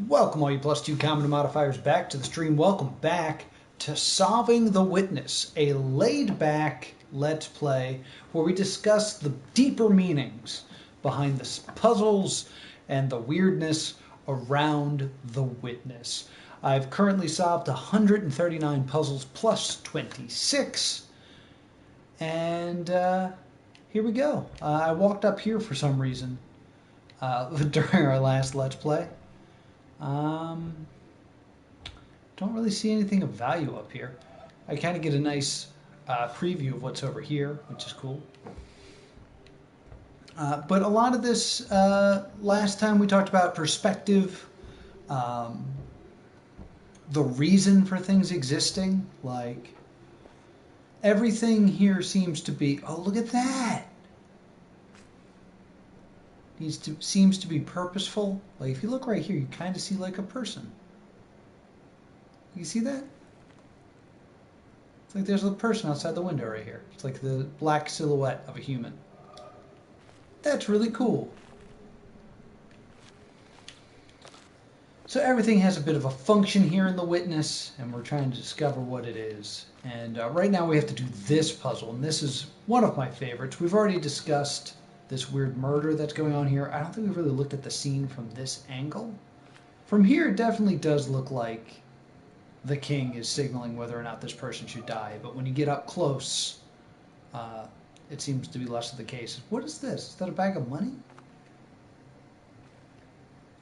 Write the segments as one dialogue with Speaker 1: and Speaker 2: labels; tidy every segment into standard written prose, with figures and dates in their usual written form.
Speaker 1: Welcome all you +2 common modifiers back to the stream. Welcome back to Solving the Witness, a laid-back Let's Play where we discuss the deeper meanings behind the puzzles and the weirdness around the witness. I've currently solved 139 puzzles plus 26, and here we go. I walked up here for some reason during our last Let's Play. Don't really see anything of value up here. I kind of get a nice preview of what's over here, which is cool. But a lot of this, last time we talked about perspective, the reason for things existing, like everything here seems to be, oh, look at that! Seems to be purposeful. Like if you look right here, you kind of see like a person. You see that? It's like there's a person outside the window right here. It's like the black silhouette of a human. That's really cool. So everything has a bit of a function here in the witness, and we're trying to discover what it is. And right now we have to do this puzzle, and this is one of my favorites. We've already discussed this weird murder that's going on here. I don't think we've really looked at the scene from this angle. From here, it definitely does look like the king is signaling whether or not this person should die. But when you get up close, it seems to be less of the case. What is this? Is that a bag of money?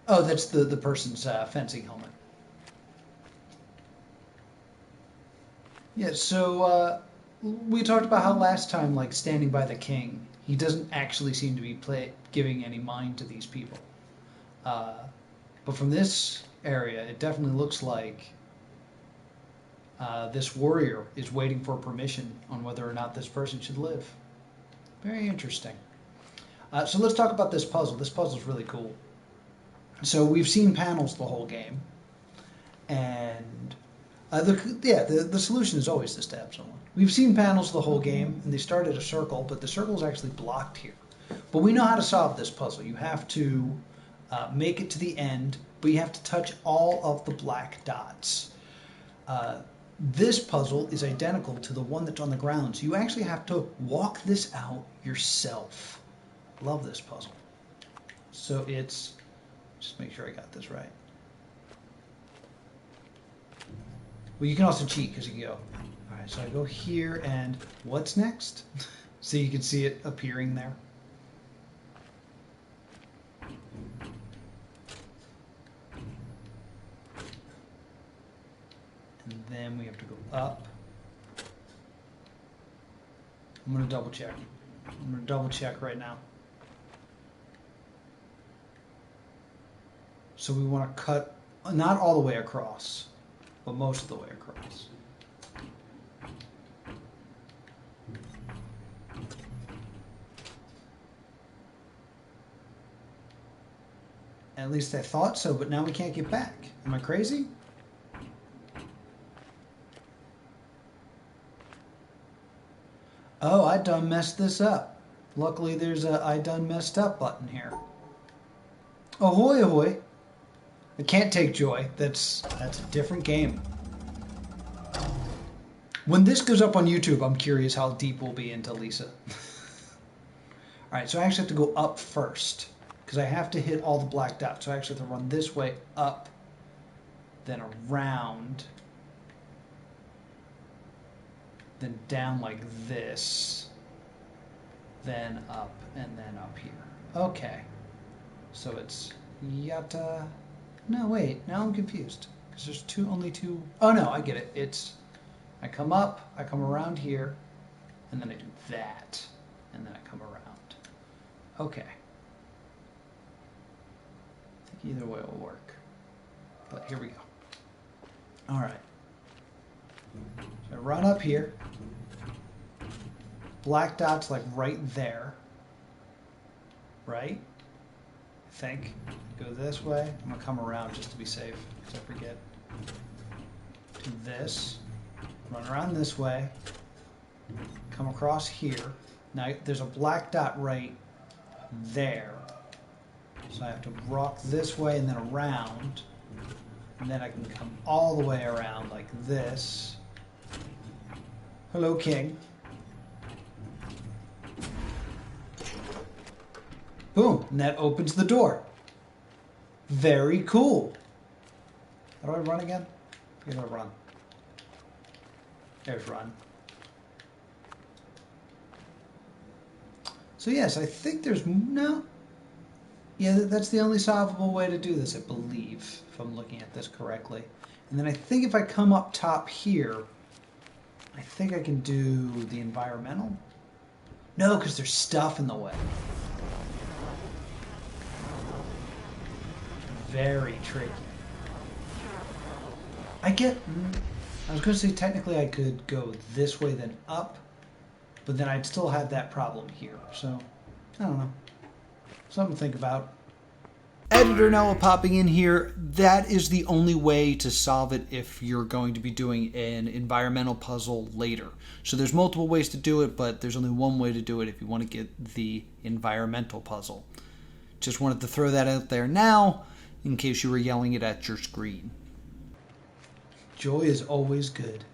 Speaker 1: Oh, that's the person's fencing helmet. Yeah, so we talked about how last time, like, standing by the king, he doesn't actually seem to be giving any mind to these people. But from this area, it definitely looks like this warrior is waiting for permission on whether or not this person should live. Very interesting. So let's talk about this puzzle. This puzzle is really cool. So we've seen panels the whole game, and the solution is always to stab someone. We've seen panels the whole game, and they start at a circle, but the circle is actually blocked here. But we know how to solve this puzzle. You have to make it to the end, but you have to touch all of the black dots. This puzzle is identical to the one that's on the ground, so you actually have to walk this out yourself. Love this puzzle. So it's, just make sure I got this right. Well, you can also cheat because you can go, all right, so I go here, and what's next? So you can see it appearing there. And then we have to go up. I'm going to double check. I'm going to double check right now. So we want to cut, not all the way across, but most of the way across. At least I thought so, but now we can't get back. Am I crazy? Oh, I done messed this up. Luckily there's a I done messed up button here. Ahoy, ahoy. I can't take joy. That's a different game. When this goes up on YouTube, I'm curious how deep we'll be into Lisa. Alright, so I actually have to go up first, because I have to hit all the black dots. So I actually have to run this way, up, then around, then down like this, then up, and then up here. Okay. So it's yata. No, wait. Now I'm confused. Because there's only two. Oh, no, I get it. It's, I come up, I come around here, and then I do that, and then I come around. Okay. I think either way will work. But here we go. All right. So I run up here. Black dot's like right there. Right? I think. Go this way. I'm going to come around just to be safe, because I forget. Do this. Run around this way. Come across here. Now there's a black dot right there. So I have to rock this way and then around. And then I can come all the way around like this. Hello, King. Boom, and that opens the door. Very cool. How do I run again? I'm gonna run. There's run. So yes, I think there's no. Yeah, that's the only solvable way to do this, I believe, if I'm looking at this correctly. And then I think if I come up top here, I think I can do the environmental. No, because there's stuff in the way. Very tricky. I was going to say technically I could go this way then up, but then I'd still have that problem here. So, I don't know. Something to think about. Editor Noah popping in here. That is the only way to solve it if you're going to be doing an environmental puzzle later. So there's multiple ways to do it, but there's only one way to do it if you want to get the environmental puzzle. Just wanted to throw that out there now, in case you were yelling it at your screen. Joy is always good.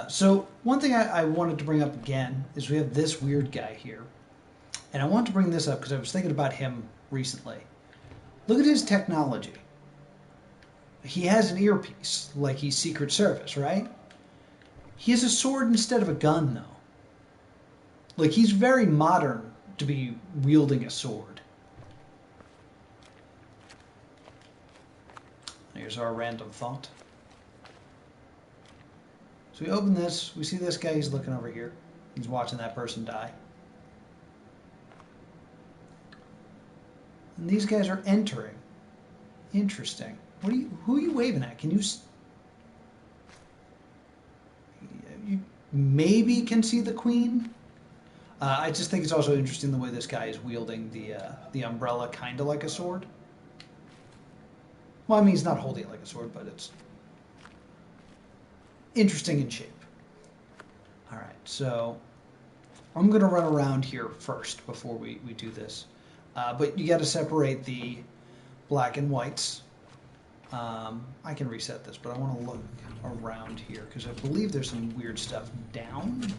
Speaker 1: So one thing I wanted to bring up again is we have this weird guy here. And I want to bring this up because I was thinking about him recently. Look at his technology. He has an earpiece, like he's Secret Service, right? He has a sword instead of a gun, though. Like, he's very modern to be wielding a sword. Here's our random thought. So we open this, we see this guy, he's looking over here. He's watching that person die. And these guys are entering. Interesting. Who are you waving at? Can you maybe can see the queen? I just think it's also interesting the way this guy is wielding the umbrella kind of like a sword. Well, I mean, he's not holding it like a sword, but it's interesting in shape. All right, so I'm going to run around here first before we do this. But you got to separate the black and whites. I can reset this, but I want to look around here because I believe there's some weird stuff down.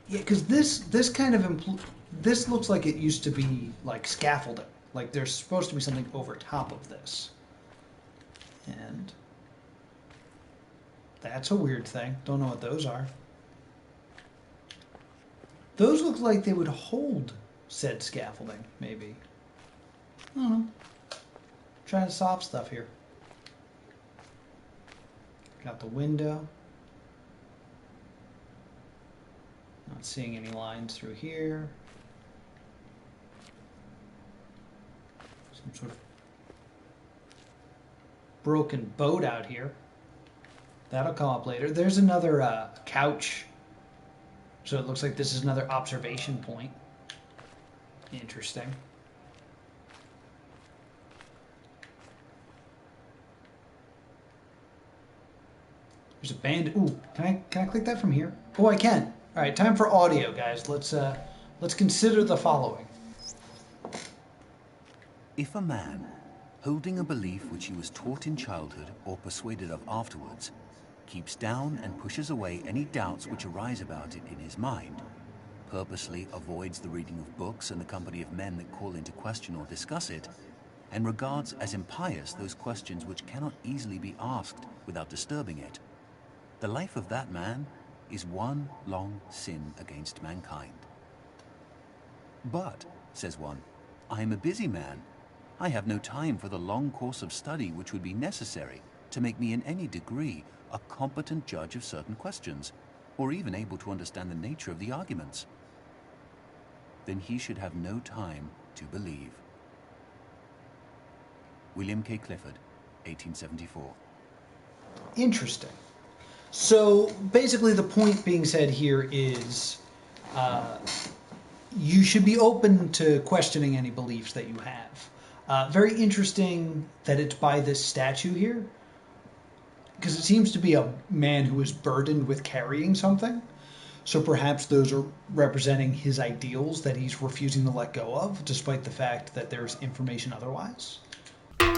Speaker 1: Yeah, because this kind of this looks like it used to be like scaffolding. Like there's supposed to be something over top of this. And that's a weird thing. Don't know what those are. Those look like they would hold said scaffolding, maybe. I don't know. Trying to solve stuff here. Got the window. Not seeing any lines through here. Some sort of broken boat out here. That'll come up later. There's another couch. So it looks like this is another observation point. Interesting. There's a band. Ooh, can I click that from here? Oh, I can. All right, time for audio, guys. Let's consider the following.
Speaker 2: If a man, holding a belief which he was taught in childhood or persuaded of afterwards, keeps down and pushes away any doubts which arise about it in his mind, purposely avoids the reading of books and the company of men that call into question or discuss it, and regards as impious those questions which cannot easily be asked without disturbing it, the life of that man is one long sin against mankind. But, says one, I am a busy man. I have no time for the long course of study which would be necessary to make me in any degree a competent judge of certain questions, or even able to understand the nature of the arguments. Then he should have no time to believe. William K. Clifford, 1874.
Speaker 1: Interesting. So basically the point being said here is you should be open to questioning any beliefs that you have. Very interesting that it's by this statue here, because it seems to be a man who is burdened with carrying something. So perhaps those are representing his ideals that he's refusing to let go of, despite the fact that there's information otherwise.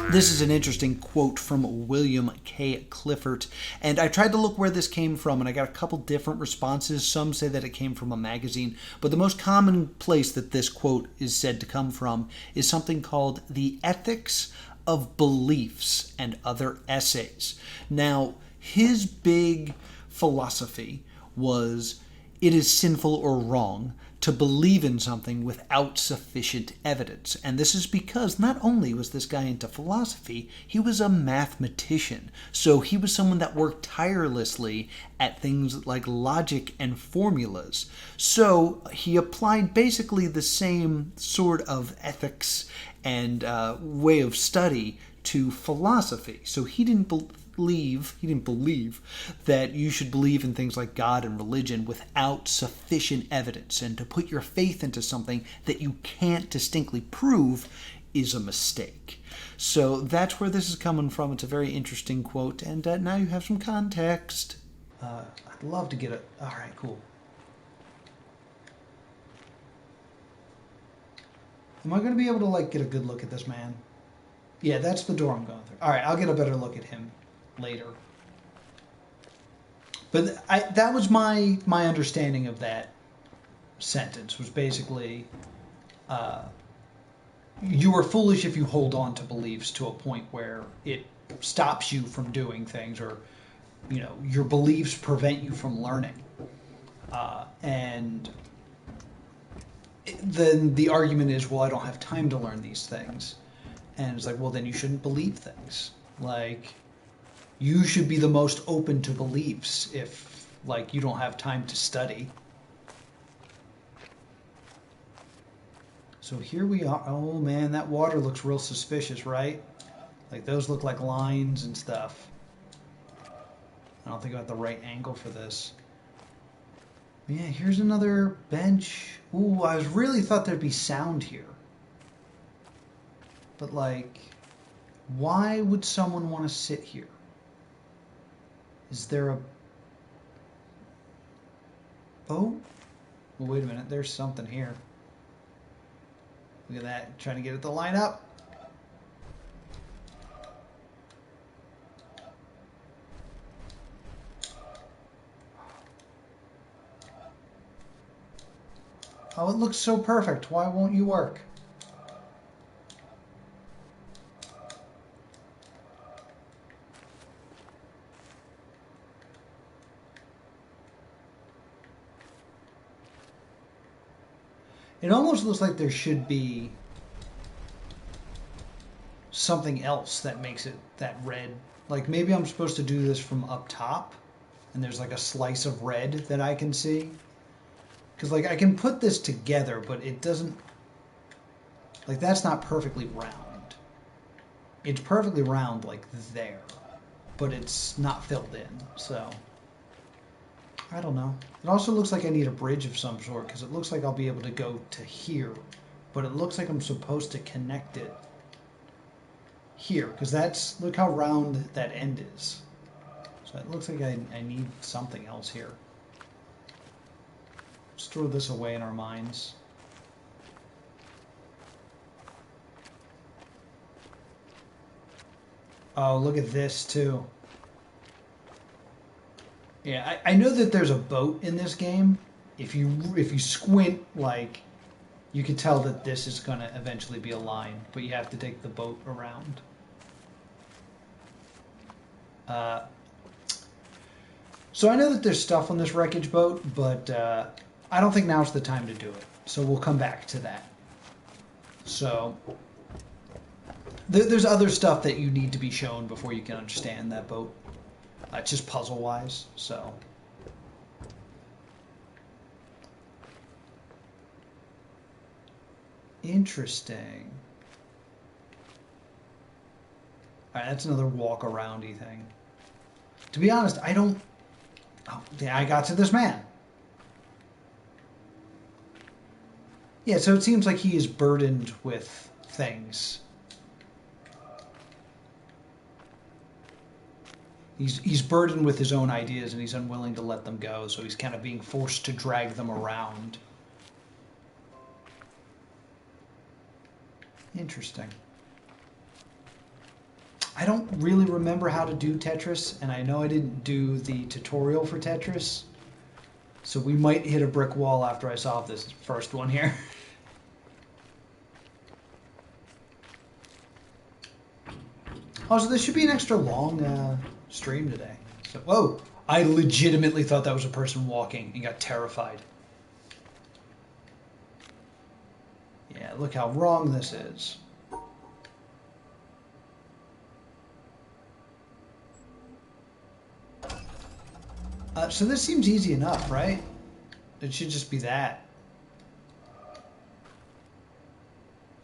Speaker 1: This is an interesting quote from William K. Clifford, and I tried to look where this came from, and I got a couple different responses. Some say that it came from a magazine, but the most common place that this quote is said to come from is something called The Ethics of Beliefs and Other Essays. Now, his big philosophy was it is sinful or wrong to believe in something without sufficient evidence. And this is because not only was this guy into philosophy, he was a mathematician. So he was someone that worked tirelessly at things like logic and formulas. So he applied basically the same sort of ethics and way of study to philosophy. So he didn't believe that you should believe in things like God and religion without sufficient evidence, and to put your faith into something that you can't distinctly prove is a mistake. So that's where this is coming from. It's a very interesting quote, and now you have some context. I'd love to get it. All right, cool. Am I going to be able to get a good look at this man? Yeah, that's the door I'm going through. All right, I'll get a better look at him later. But that was my understanding of that sentence, was basically you are foolish if you hold on to beliefs to a point where it stops you from doing things, or your beliefs prevent you from learning. And then the argument is, well, I don't have time to learn these things. And it's like, well, then you shouldn't believe things. You should be the most open to beliefs if, you don't have time to study. So here we are. Oh, man, that water looks real suspicious, right? Those look like lines and stuff. I don't think I got the right angle for this. Yeah, here's another bench. Ooh, I really thought there'd be sound here. But, why would someone want to sit here? Is there a boat? Well, wait a minute. There's something here. Look at that. Trying to get it to line up. Oh, it looks so perfect. Why won't you work? It almost looks like there should be something else that makes it that red. Maybe I'm supposed to do this from up top, and there's a slice of red that I can see. Because I can put this together, but it doesn't, that's not perfectly round. It's perfectly round there, but it's not filled in, so I don't know. It also looks like I need a bridge of some sort, because it looks like I'll be able to go to here, but it looks like I'm supposed to connect it here, because look how round that end is. So it looks like I need something else here. Let's throw this away in our minds. Oh, look at this too. Yeah, I know that there's a boat in this game. If you squint, you can tell that this is going to eventually be a line, but you have to take the boat around. So I know that there's stuff on this wreckage boat, but I don't think now's the time to do it. So we'll come back to that. So there's other stuff that you need to be shown before you can understand that boat. Just puzzle-wise, so. Interesting. Alright, that's another walk-around-y thing. To be honest, I don't... Oh, yeah, I got to this man. Yeah, so it seems like he is burdened with things. He's burdened with his own ideas and he's unwilling to let them go, so he's kind of being forced to drag them around. Interesting. I don't really remember how to do Tetris, and I know I didn't do the tutorial for Tetris, so we might hit a brick wall after I solve this first one here. Also, this should be an extra long stream today. So, whoa! I legitimately thought that was a person walking and got terrified. Yeah, look how wrong this is. So this seems easy enough, right? It should just be that.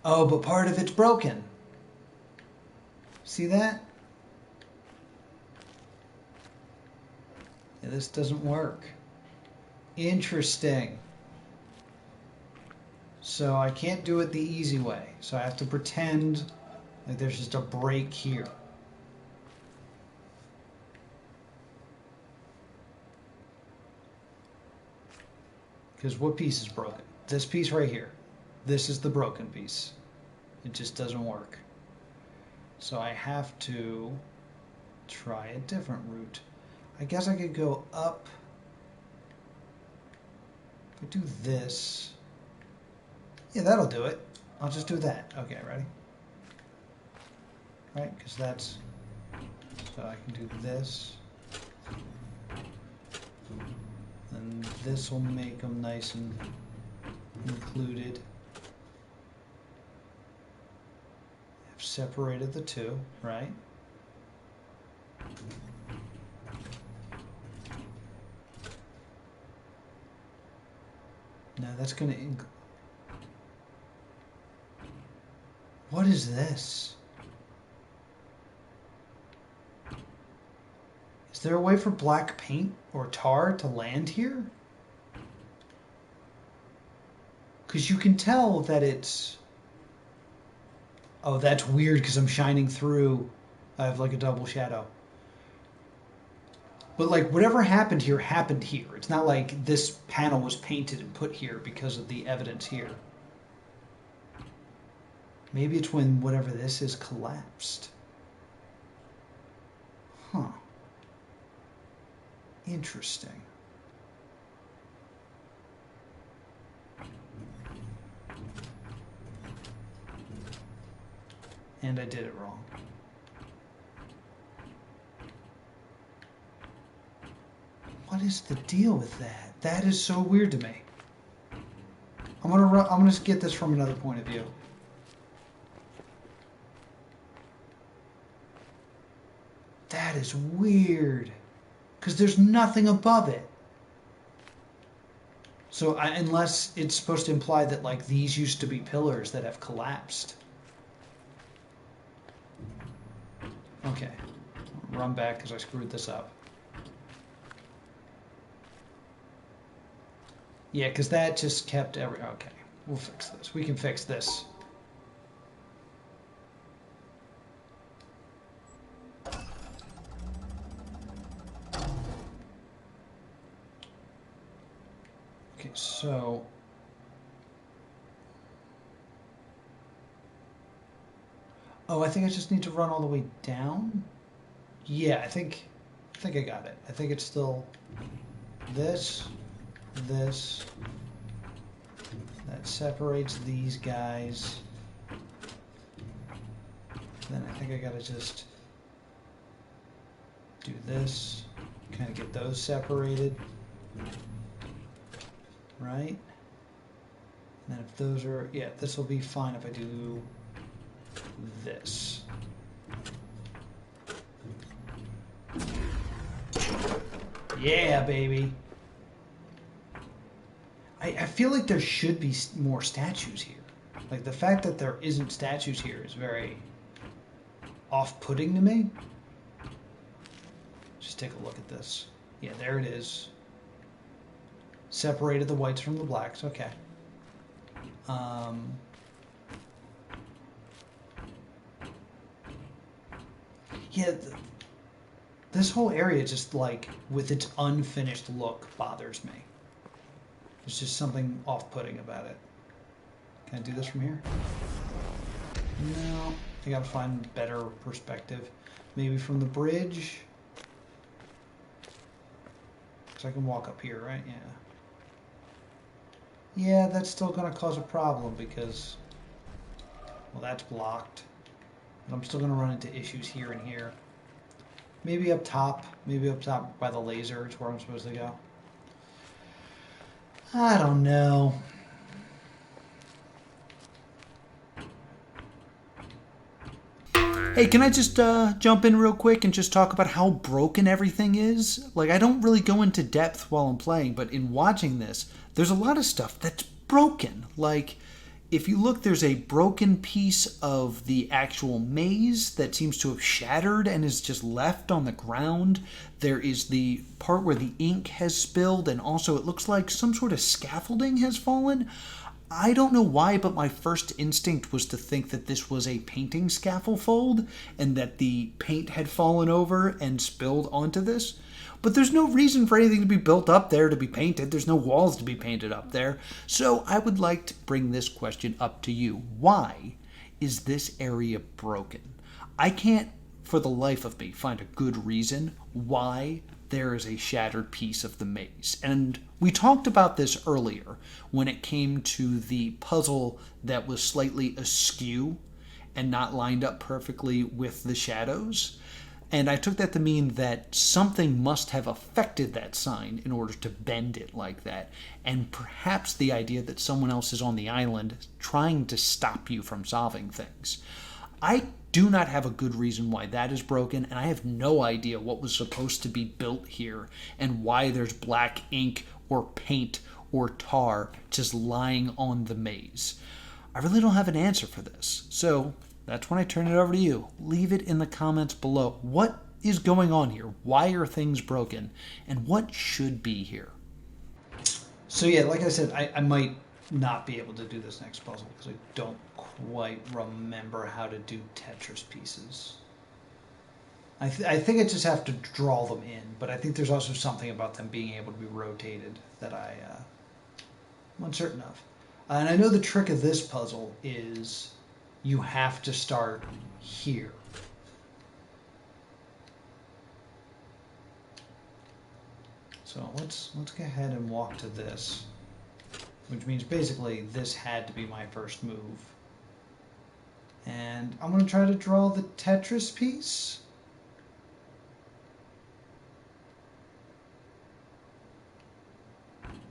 Speaker 1: Oh, but part of it's broken. See that? Yeah, this doesn't work. Interesting. So I can't do it the easy way. So I have to pretend like there's just a break here. Because what piece is broken? This piece right here. This is the broken piece. It just doesn't work. So I have to try a different route. I guess I could go up. If I do this. Yeah, that'll do it. I'll just do that. Okay, ready? Right, because that's... So I can do this. And this will make them nice and included. I've separated the two, right? Now that's going to... What is this? Is there a way for black paint or tar to land here? Because you can tell that it's... Oh, that's weird because I'm shining through. I have like a double shadow. But like whatever happened here happened here. It's not like this panel was painted and put here because of the evidence here. Maybe it's when whatever this is collapsed. Huh. Interesting. And I did it wrong. What is the deal with that? That is so weird to me. I'm gonna get this from another point of view. That is weird. Because there's nothing above it. So unless it's supposed to imply that like these used to be pillars that have collapsed. Okay. Run back because I screwed this up. Yeah, because that just kept every... Okay, we'll fix this. We can fix this. Okay, so... Oh, I think I just need to run all the way down? Yeah, I think I got it. I think it's still this... This that separates these guys. Then I think I gotta just do this, kind of get those separated, right? And then if those are, yeah, this will be fine if I do this. Yeah, baby. I feel like there should be more statues here. Like the fact that there isn't statues here is very off-putting to me. Just take a look at this. Yeah, there it is. Separated the whites from the blacks. Okay. Yeah, This whole area just like with its unfinished look bothers me. There's just something off-putting about it. Can I do this from here? No, I gotta find better perspective. Maybe from the bridge. So I can walk up here, right? Yeah. Yeah, that's still gonna cause a problem because, well, that's blocked. But I'm still gonna run into issues here and here. Maybe up top by the laser is where I'm supposed to go. I don't know. Hey, can I just jump in real quick and just talk about how broken everything is? Like, I don't really go into depth while I'm playing, but in watching this, there's a lot of stuff that's broken. Like, if you look, there's a broken piece of the actual maze that seems to have shattered and is just left on the ground. There is the part where the ink has spilled, and also it looks like some sort of scaffolding has fallen. I don't know why, but my first instinct was to think that this was a painting scaffold and that the paint had fallen over and spilled onto this. But there's no reason for anything to be built up there to be painted. There's no walls to be painted up there. So I would like to bring this question up to you. Why is this area broken? I can't, for the life of me, find a good reason why there is a shattered piece of the maze. And we talked about this earlier when it came to the puzzle that was slightly askew and not lined up perfectly with the shadows. And I took that to mean that something must have affected that sign in order to bend it like that. And perhaps the idea that someone else is on the island trying to stop you from solving things. I do not have a good reason why that is broken, and I have no idea what was supposed to be built here and why there's black ink or paint or tar just lying on the maze. I really don't have an answer for this. So that's when I turn it over to you. Leave it in the comments below. What is going on here? Why are things broken? And what should be here? So yeah, like I said, I might not be able to do this next puzzle because I don't quite remember how to do Tetris pieces. I think I just have to draw them in, but I think there's also something about them being able to be rotated that I'm uncertain of. And I know the trick of this puzzle is you have to start here. So let's go ahead and walk to this, which means basically this had to be my first move. And I'm going to try to draw the Tetris piece.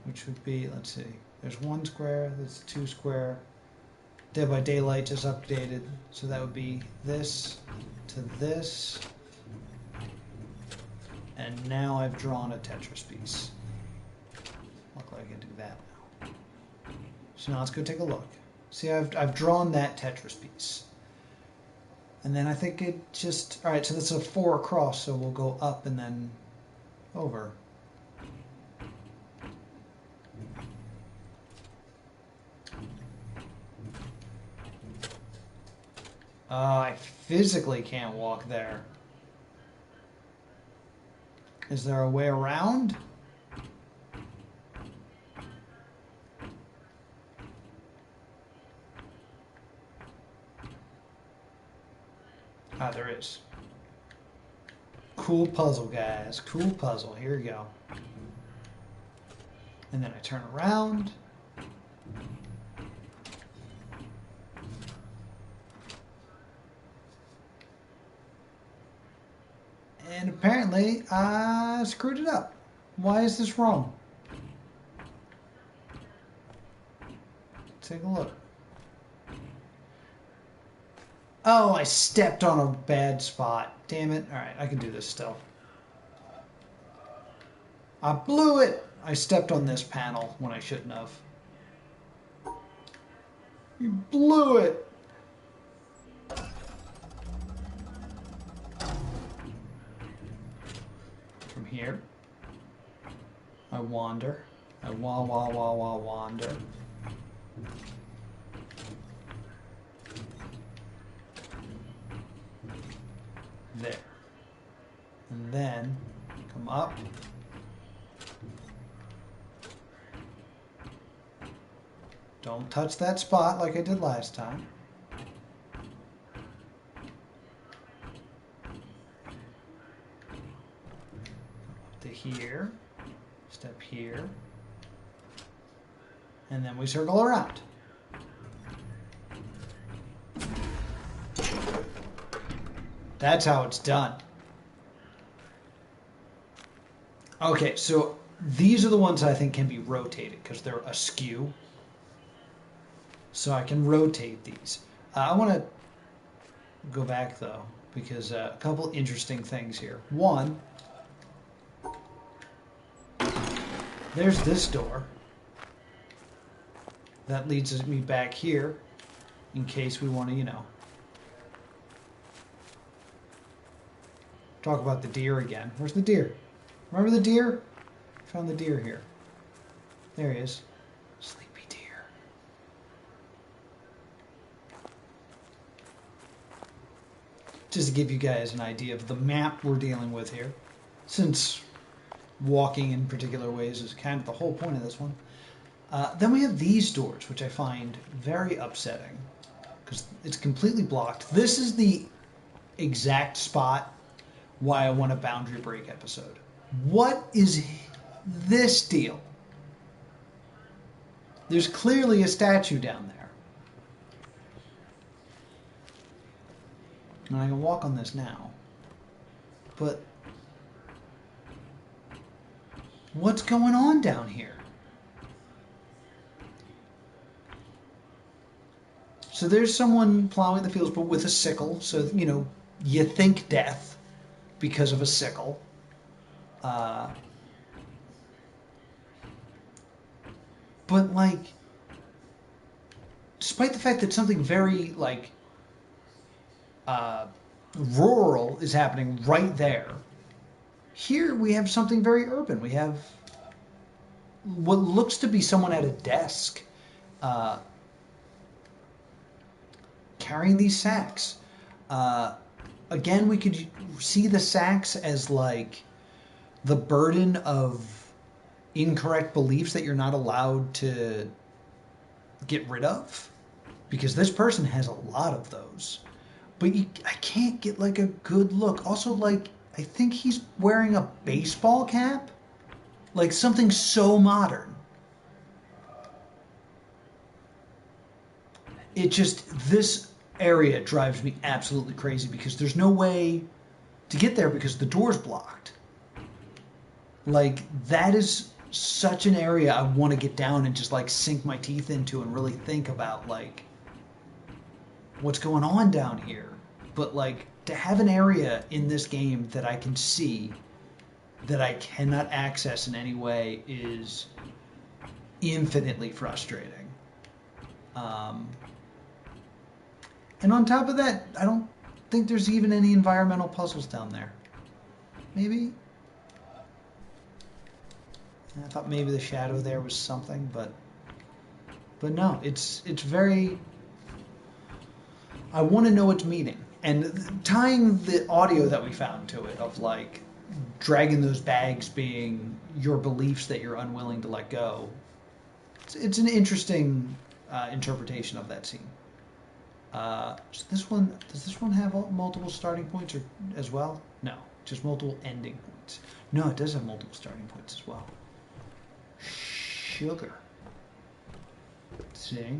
Speaker 1: Which would be, let's see, there's 1 square, that's 2 square. Dead by Daylight just updated, so that would be this to this. And now I've drawn a Tetris piece. Look like I can do that now. So now let's go take a look. See, I've drawn that Tetris piece. And then I think it just, all right, so that's a 4 across, so we'll go up and then over. I physically can't walk there. Is there a way around? Ah, there is. Cool puzzle, guys. Cool puzzle. Here we go. And then I turn around. And apparently, I screwed it up. Why is this wrong? Take a look. Oh, I stepped on a bad spot. Damn it. Alright, I can do this still. I blew it! I stepped on this panel when I shouldn't have. You blew it! From here, I wander. I wander. There. And then come up. Don't touch that spot like I did last time. Up to here. Step here. And then we circle around. That's how it's done. Okay, so these are the ones I think can be rotated because they're askew. So I can rotate these. I want to go back though because a couple interesting things here. One, there's this door that leads me back here in case we want to, you know, talk about the deer again. Where's the deer? Remember the deer? Found the deer here. There he is. Sleepy deer. Just to give you guys an idea of the map we're dealing with here, since walking in particular ways is kind of the whole point of this one. Then we have these doors, which I find very upsetting because it's completely blocked. This is the exact spot why I want a boundary break episode. What is this deal? There's clearly a statue down there. And I can walk on this now. But what's going on down here? So there's someone plowing the fields, but with a sickle. So, you know, you think death because of a sickle. But, like, despite the fact that something very, like, rural is happening right there, here we have something very urban. We have what looks to be someone at a desk carrying these sacks. Again, we could see the sacks as like the burden of incorrect beliefs that you're not allowed to get rid of, because this person has a lot of those. But I can't get like a good look. Also, like, I think he's wearing a baseball cap, like something so modern. It just, this area drives me absolutely crazy because there's no way to get there because the door's blocked. Like, that is such an area I want to get down and just like sink my teeth into and really think about like what's going on down here. But like, to have an area in this game that I can see that I cannot access in any way is infinitely frustrating. And on top of that, I don't think there's even any environmental puzzles down there. Maybe? I thought maybe the shadow there was something, but no, it's very... I want to know its meaning. And tying the audio that we found to it of like dragging those bags being your beliefs that you're unwilling to let go, it's an interesting interpretation of that scene. So this one, does this one have multiple starting points as well? No, just multiple ending points. No, it does have multiple starting points as well. Sugar. See?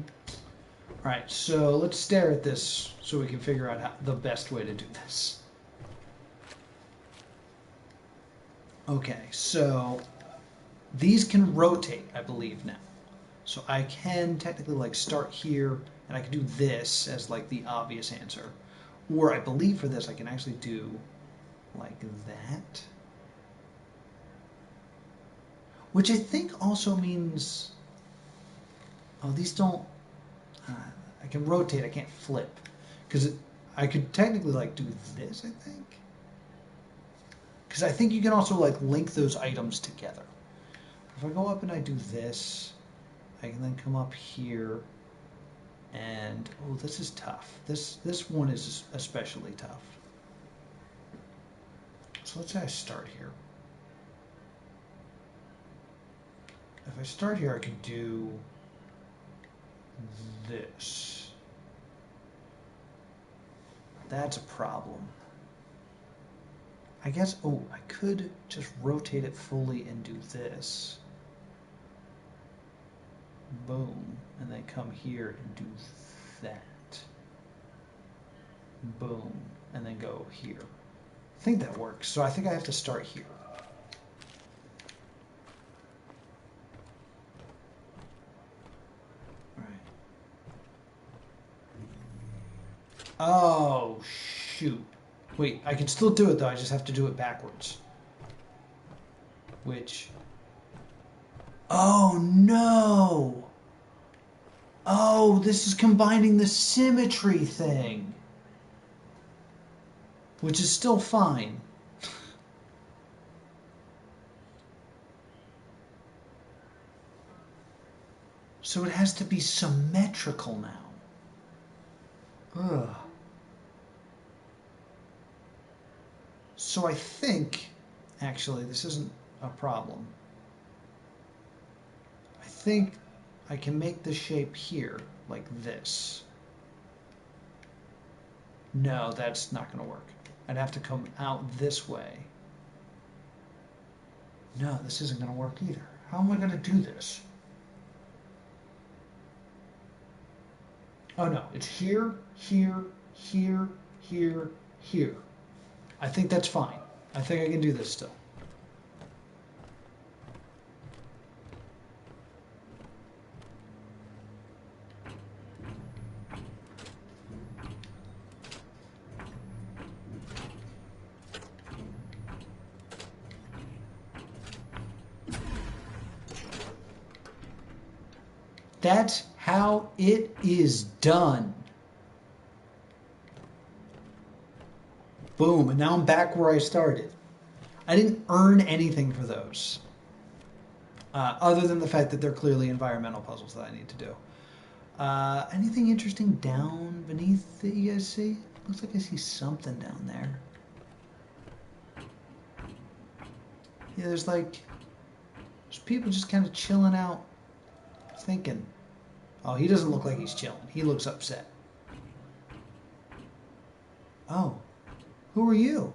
Speaker 1: All right, so let's stare at this so we can figure out the best way to do this. Okay, so these can rotate, I believe, now. So I can technically like start here, and I can do this as like the obvious answer. Or I believe for this I can actually do like that. Which I think also means... Oh, these don't... I can rotate, I can't flip. Because I could technically like do this, I think. Because I think you can also like link those items together. If I go up and I do this, I can then come up here and... Oh, this is tough. This one is especially tough. So So let's say I start here. If I start here, I could do this. That's a problem. I guess, oh, I could just rotate it fully and do this. Boom. And then come here and do that. Boom. And then go here. I think that works. So I think I have to start here. All right. Oh, shoot. Wait, I can still do it though. I just have to do it backwards. Which... Oh, no! Oh, this is combining the symmetry thing. Which is still fine. So it has to be symmetrical now. Ugh. So I think, actually, this isn't a problem. I think I can make the shape here, like this. No, that's not going to work. I'd have to come out this way. No, this isn't going to work either. How am I going to do this? Oh no, it's here, here, here, here, here. I think that's fine. I think I can do this still. That's how it is done. Boom, and now I'm back where I started. I didn't earn anything for those. Other than the fact that they're clearly environmental puzzles that I need to do. Anything interesting down beneath that you guys see? Looks like I see something down there. Yeah, there's people just kind of chilling out, thinking. Oh, he doesn't look like he's chilling. He looks upset. Oh, who are you?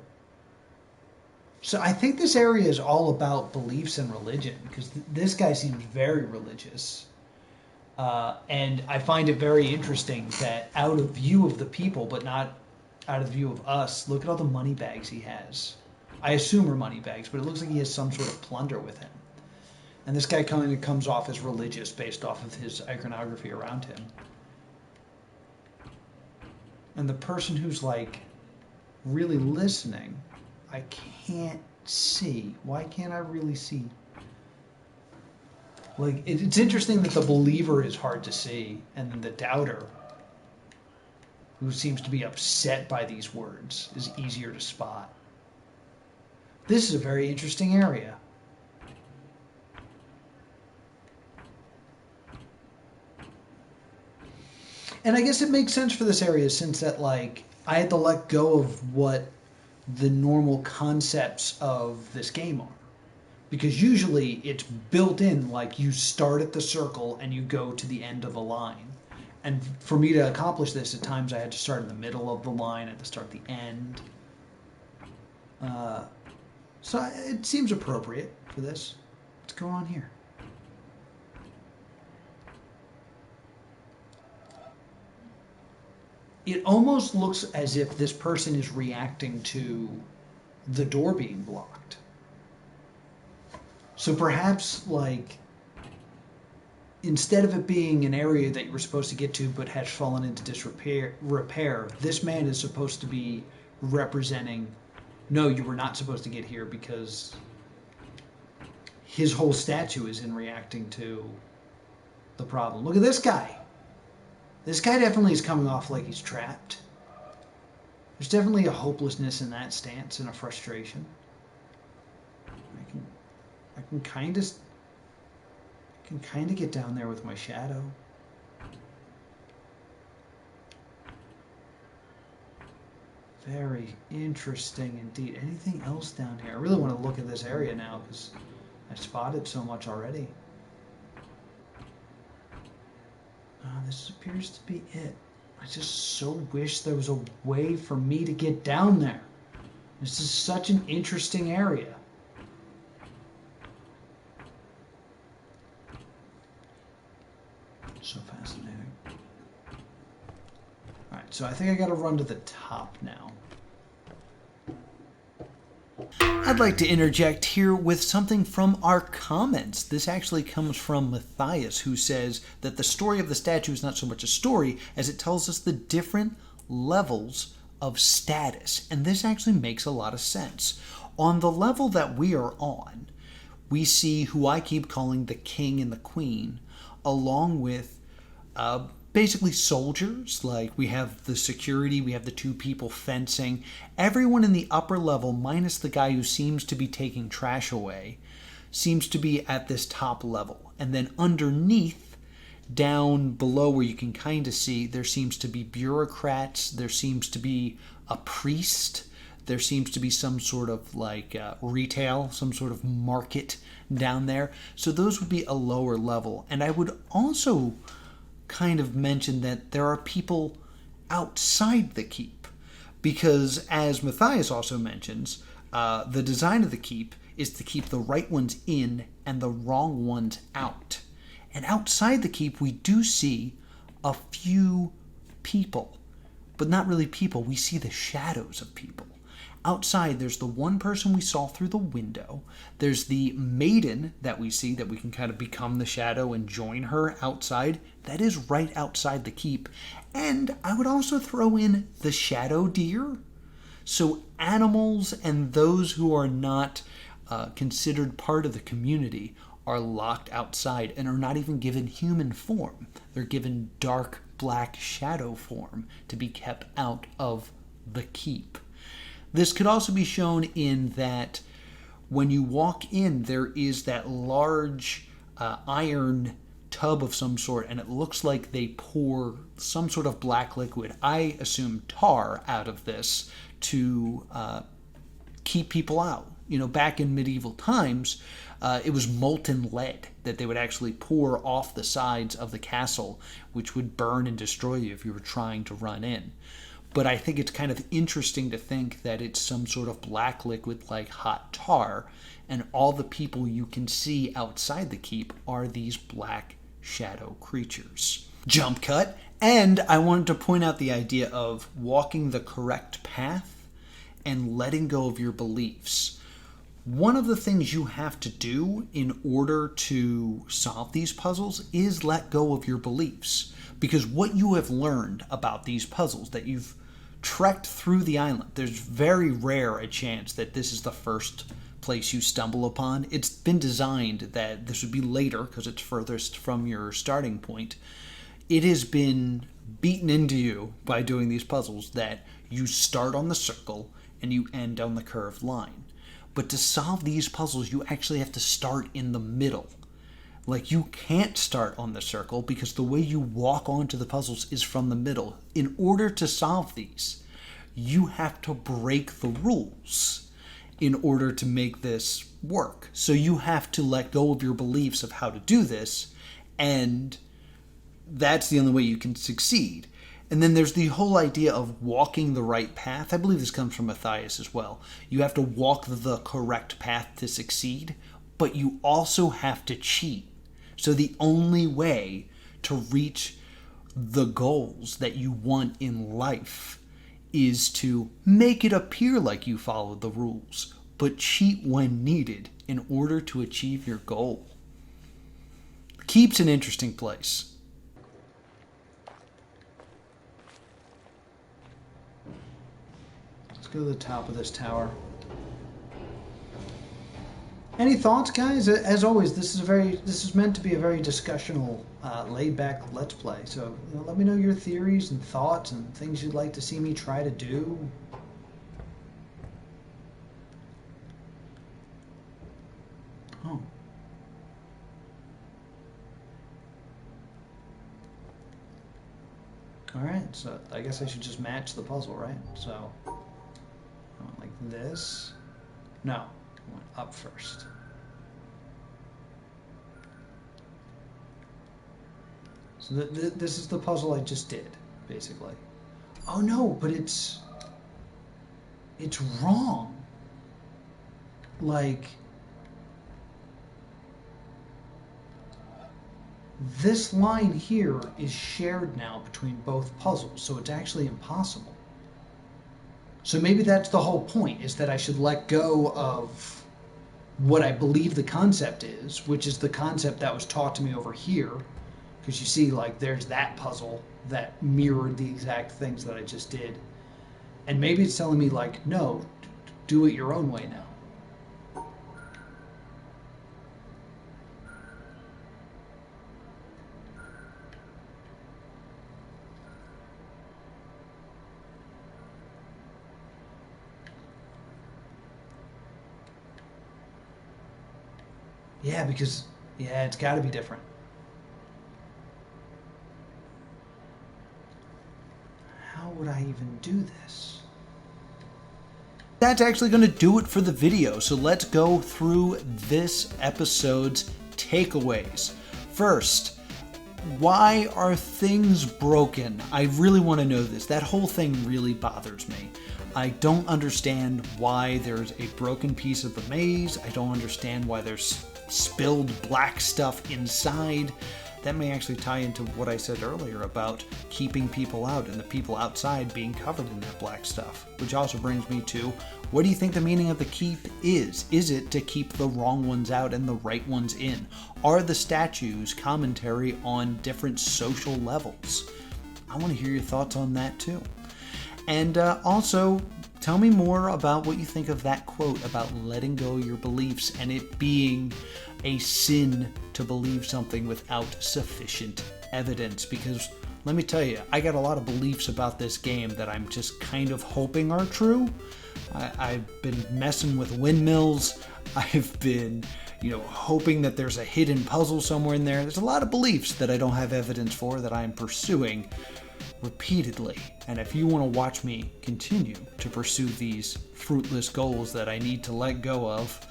Speaker 1: So I think this area is all about beliefs and religion, because this guy seems very religious. And I find it very interesting that out of view of the people, but not out of view of us, look at all the money bags he has. I assume are money bags, but it looks like he has some sort of plunder with him. And this guy kind of comes off as religious based off of his iconography around him. And the person who's like really listening, I can't see. Why can't I really see? Like, it's interesting that the believer is hard to see, and then the doubter, who seems to be upset by these words, is easier to spot. This is a very interesting area. And I guess it makes sense for this area, since that, like, I had to let go of what the normal concepts of this game are. Because usually it's built in, like you start at the circle and you go to the end of the line. And for me to accomplish this, at times I had to start in the middle of the line, I had to start at the end. So it seems appropriate for this. What's going on here? It almost looks as if this person is reacting to the door being blocked. So perhaps, like, instead of it being an area that you were supposed to get to but has fallen into disrepair, this man is supposed to be representing, no, you were not supposed to get here, because his whole statue is in reacting to the problem. Look at this guy. This guy definitely is coming off like he's trapped. There's definitely a hopelessness in that stance and a frustration. I can kind of get down there with my shadow. Very interesting indeed. Anything else down here? I really want to look at this area now because I spotted so much already. This appears to be it. I just so wish there was a way for me to get down there. This is such an interesting area. So fascinating. Alright, so I think I gotta run to the top now. I'd like to interject here with something from our comments. This actually comes from Matthias, who says that the story of the statue is not so much a story as it tells us the different levels of status. And this actually makes a lot of sense. On the level that we are on, we see who I keep calling the king and the queen, along with basically soldiers. Like, we have the security, we have the two people fencing. Everyone in the upper level, minus the guy who seems to be taking trash away, seems to be at this top level. And then underneath, down below where you can kind of see, there seems to be bureaucrats, there seems to be a priest, there seems to be some sort of like retail, some sort of market down there. So those would be a lower level. And I would also kind of mention that there are people outside the keep, because as Matthias also mentions, the design of the keep is to keep the right ones in and the wrong ones out. And outside the keep, we do see a few people, but not really people. We see the shadows of people. Outside, there's the one person we saw through the window. There's the maiden that we see that we can kind of become the shadow and join her outside. That is right outside the keep. And I would also throw in the shadow deer. So animals and those who are not considered part of the community are locked outside and are not even given human form. They're given dark black shadow form to be kept out of the keep. This could also be shown in that when you walk in, there is that large iron tub of some sort, and it looks like they pour some sort of black liquid, I assume tar, out of this to keep people out. You know, back in medieval times, it was molten lead that they would actually pour off the sides of the castle, which would burn and destroy you if you were trying to run in. But I think it's kind of interesting to think that it's some sort of black liquid like hot tar, and all the people you can see outside the keep are these black shadow creatures. Jump cut. And I wanted to point out the idea of walking the correct path and letting go of your beliefs. One of the things you have to do in order to solve these puzzles is let go of your beliefs. Because what you have learned about these puzzles, that you've trekked through the island, there's very rare a chance that this is the first place you stumble upon. It's been designed that this would be later because it's furthest from your starting point. It has been beaten into you by doing these puzzles that you start on the circle and you end on the curved line. But to solve these puzzles, you actually have to start in the middle. Like, you can't start on the circle because the way you walk onto the puzzles is from the middle. In order to solve these, you have to break the rules in order to make this work. So you have to let go of your beliefs of how to do this, and that's the only way you can succeed. And then there's the whole idea of walking the right path. I believe this comes from Matthias as well. You have to walk the correct path to succeed, but you also have to cheat. So the only way to reach the goals that you want in life is to make it appear like you followed the rules, but cheat when needed in order to achieve your goal. Keep's an interesting place. Let's go to the top of this tower. Any thoughts, guys? As always, this is meant to be a very discussional, laid-back Let's Play. So let me know your theories and thoughts and things you'd like to see me try to do. Oh. All right. So I guess I should just match the puzzle, right? So this. No, I went up first. So this is the puzzle I just did, basically. Oh no, but it's wrong. Like, this line here is shared now between both puzzles, so it's actually impossible. So maybe that's the whole point, is that I should let go of what I believe the concept is, which is the concept that was taught to me over here. Because you see, like, there's that puzzle that mirrored the exact things that I just did. And maybe it's telling me, like, no, do it your own way now. Yeah, because, yeah, it's got to be different. How would I even do this? That's actually going to do it for the video, so let's go through this episode's takeaways. First, why are things broken? I really want to know this. That whole thing really bothers me. I don't understand why there's a broken piece of the maze. I don't understand why there's spilled black stuff inside. That may actually tie into what I said earlier about keeping people out and the people outside being covered in that black stuff. Which also brings me to, what do you think the meaning of the keep is? Is it to keep the wrong ones out and the right ones in? Are the statues commentary on different social levels? I want to hear your thoughts on that too. And also, tell me more about what you think of that quote about letting go your beliefs and it being a sin to believe something without sufficient evidence. Because let me tell you, I got a lot of beliefs about this game that I'm just kind of hoping are true. I've been messing with windmills. I've been, hoping that there's a hidden puzzle somewhere in there. There's a lot of beliefs that I don't have evidence for that I'm pursuing repeatedly. And if you want to watch me continue to pursue these fruitless goals that I need to let go of,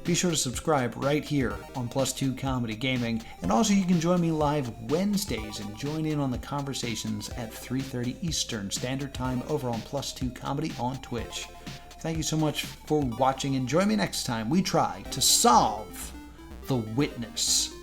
Speaker 1: be sure to subscribe right here on Plus 2 Comedy Gaming. And also you can join me live Wednesdays and join in on the conversations at 3:30 Eastern Standard Time over on Plus 2 Comedy on Twitch. Thank you so much for watching and join me next time we try to solve the witness.